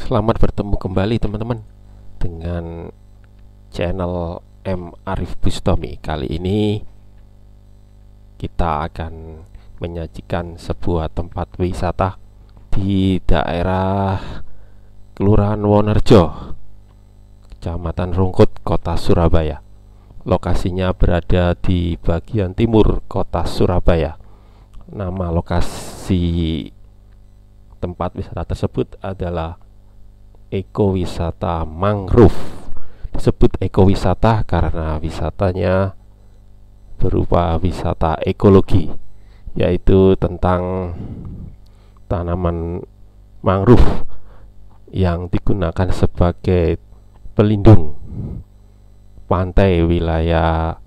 Selamat bertemu kembali teman-teman dengan channel M. Arif Bustami. Kali ini kita akan menyajikan sebuah tempat wisata di daerah Kelurahan Wonerjo, Kecamatan Rungkut, Kota Surabaya. Lokasinya berada di bagian timur Kota Surabaya. Nama lokasi tempat wisata tersebut adalah ekowisata mangrove. Disebut ekowisata karena wisatanya berupa wisata ekologi, yaitu tentang tanaman mangrove yang digunakan sebagai pelindung pantai wilayah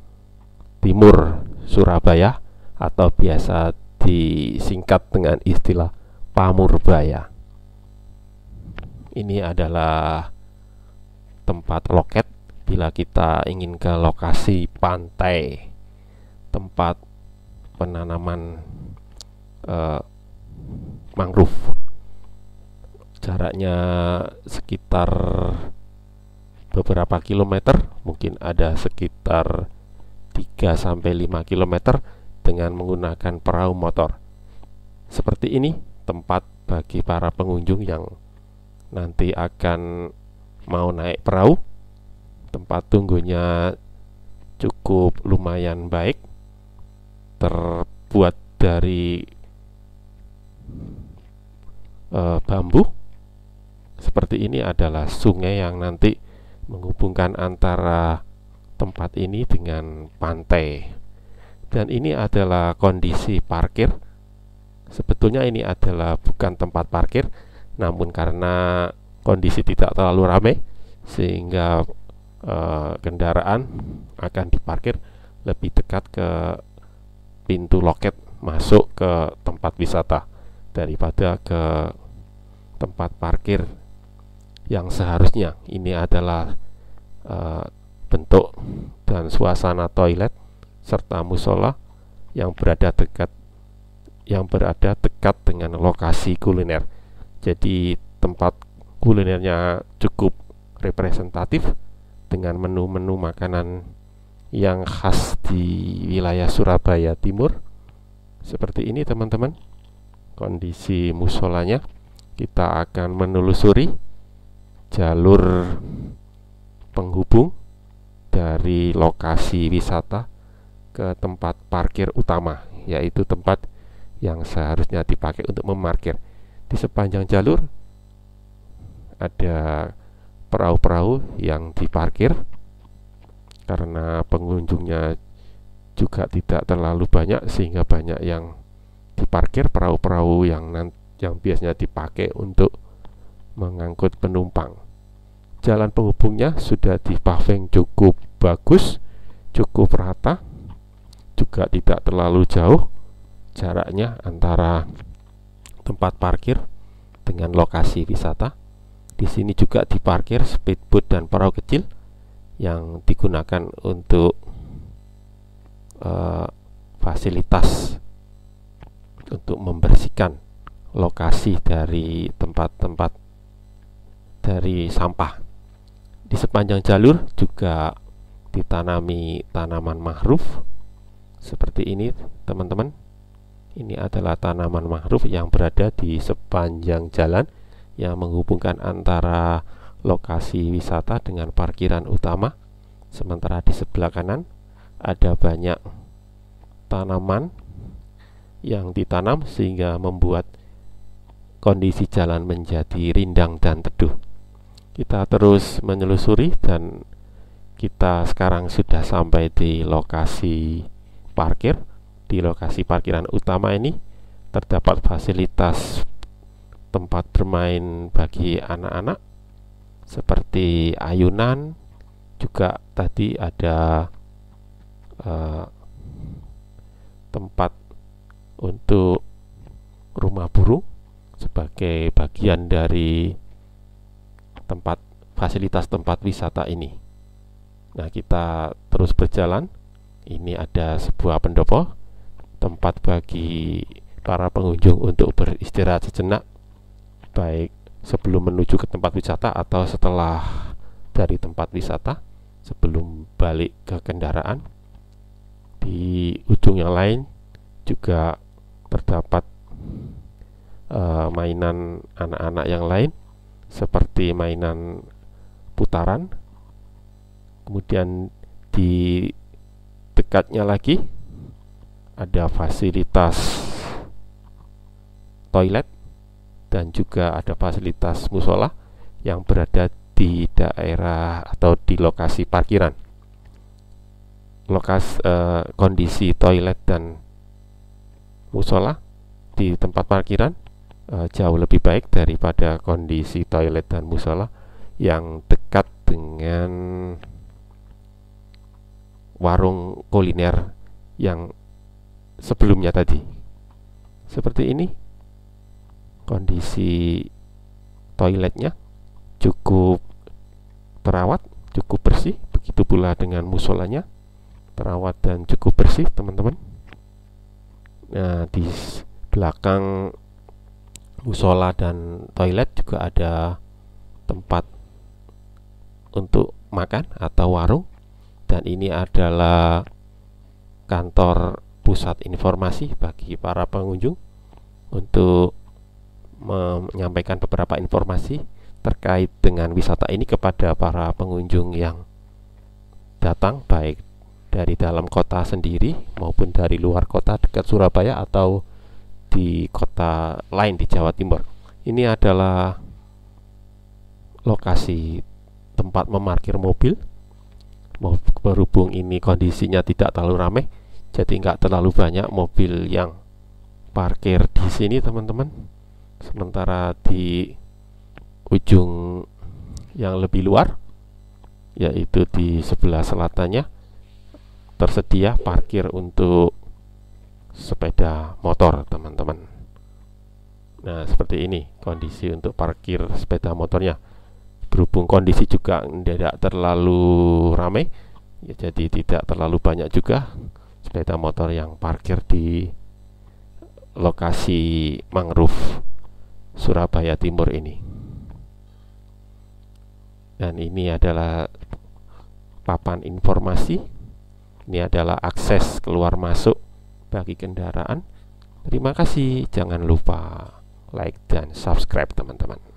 timur Surabaya, atau biasa disingkat dengan istilah Pamurbaya. Ini adalah tempat loket bila kita ingin ke lokasi pantai, tempat penanaman mangrove. Jaraknya sekitar beberapa kilometer, mungkin ada sekitar 3-5 kilometer dengan menggunakan perahu motor. Seperti ini tempat bagi para pengunjung yang nanti akan mau naik perahu. Tempat tunggunya cukup lumayan baik, terbuat dari bambu. Seperti ini adalah sungai yang nanti menghubungkan antara tempat ini dengan pantai. Dan ini adalah kondisi parkir. Sebetulnya ini adalah bukan tempat parkir, namun karena kondisi tidak terlalu ramai sehingga kendaraan akan diparkir lebih dekat ke pintu loket masuk ke tempat wisata daripada ke tempat parkir yang seharusnya. Ini adalah bentuk dan suasana toilet serta musola yang berada dekat dengan lokasi kuliner. Jadi tempat kulinernya cukup representatif dengan menu-menu makanan yang khas di wilayah Surabaya Timur. Seperti ini teman-teman kondisi musolanya. Kita akan menelusuri jalur penghubung dari lokasi wisata ke tempat parkir utama, yaitu tempat yang seharusnya dipakai untuk memarkir. Di sepanjang jalur ada perahu-perahu yang diparkir karena pengunjungnya juga tidak terlalu banyak, sehingga banyak yang diparkir perahu-perahu yang biasanya dipakai untuk mengangkut penumpang. Jalan penghubungnya sudah dipaving cukup bagus, cukup rata, juga tidak terlalu jauh jaraknya antara tempat parkir dengan lokasi wisata. Di sini juga diparkir speedboat dan perahu kecil yang digunakan untuk fasilitas untuk membersihkan lokasi dari tempat-tempat dari sampah. Di sepanjang jalur juga ditanami tanaman mangrove seperti ini teman-teman. Ini adalah tanaman mangrove yang berada di sepanjang jalan yang menghubungkan antara lokasi wisata dengan parkiran utama. Sementara di sebelah kanan ada banyak tanaman yang ditanam sehingga membuat kondisi jalan menjadi rindang dan teduh. Kita terus menelusuri dan kita sekarang sudah sampai di lokasi parkir. Di lokasi parkiran utama ini terdapat fasilitas tempat bermain bagi anak-anak seperti ayunan. Juga tadi ada tempat untuk rumah burung sebagai bagian dari fasilitas tempat wisata ini. Nah, kita terus berjalan. Ini ada sebuah pendopo, tempat bagi para pengunjung untuk beristirahat sejenak, baik sebelum menuju ke tempat wisata atau setelah dari tempat wisata sebelum balik ke kendaraan. Di ujung yang lain juga terdapat mainan anak-anak yang lain seperti mainan putaran. Kemudian di dekatnya lagi ada fasilitas toilet dan juga ada fasilitas musola yang berada di daerah atau di lokasi parkiran. Kondisi toilet dan musola di tempat parkiran jauh lebih baik daripada kondisi toilet dan musola yang dekat dengan warung kuliner yang sebelumnya tadi. Seperti ini kondisi toiletnya, cukup terawat, cukup bersih. Begitu pula dengan musolanya, terawat dan cukup bersih, teman-teman. Nah, di belakang musola dan toilet juga ada tempat untuk makan atau warung, dan ini adalah kantor pusat informasi bagi para pengunjung untuk menyampaikan beberapa informasi terkait dengan wisata ini kepada para pengunjung yang datang, baik dari dalam kota sendiri maupun dari luar kota dekat Surabaya atau di kota lain di Jawa Timur. Ini adalah lokasi tempat memarkir mobil. Berhubung ini kondisinya tidak terlalu ramai, jadi nggak terlalu banyak mobil yang parkir di sini, teman-teman. Sementara di ujung yang lebih luar, yaitu di sebelah selatannya, tersedia parkir untuk sepeda motor, teman-teman. Nah, seperti ini kondisi untuk parkir sepeda motornya. Berhubung kondisi juga tidak terlalu ramai, ya, jadi tidak terlalu banyak juga sepeda motor yang parkir di lokasi mangrove Surabaya Timur ini. Dan ini adalah papan informasi. Ini adalah akses keluar masuk bagi kendaraan. Terima kasih, jangan lupa like dan subscribe, teman-teman.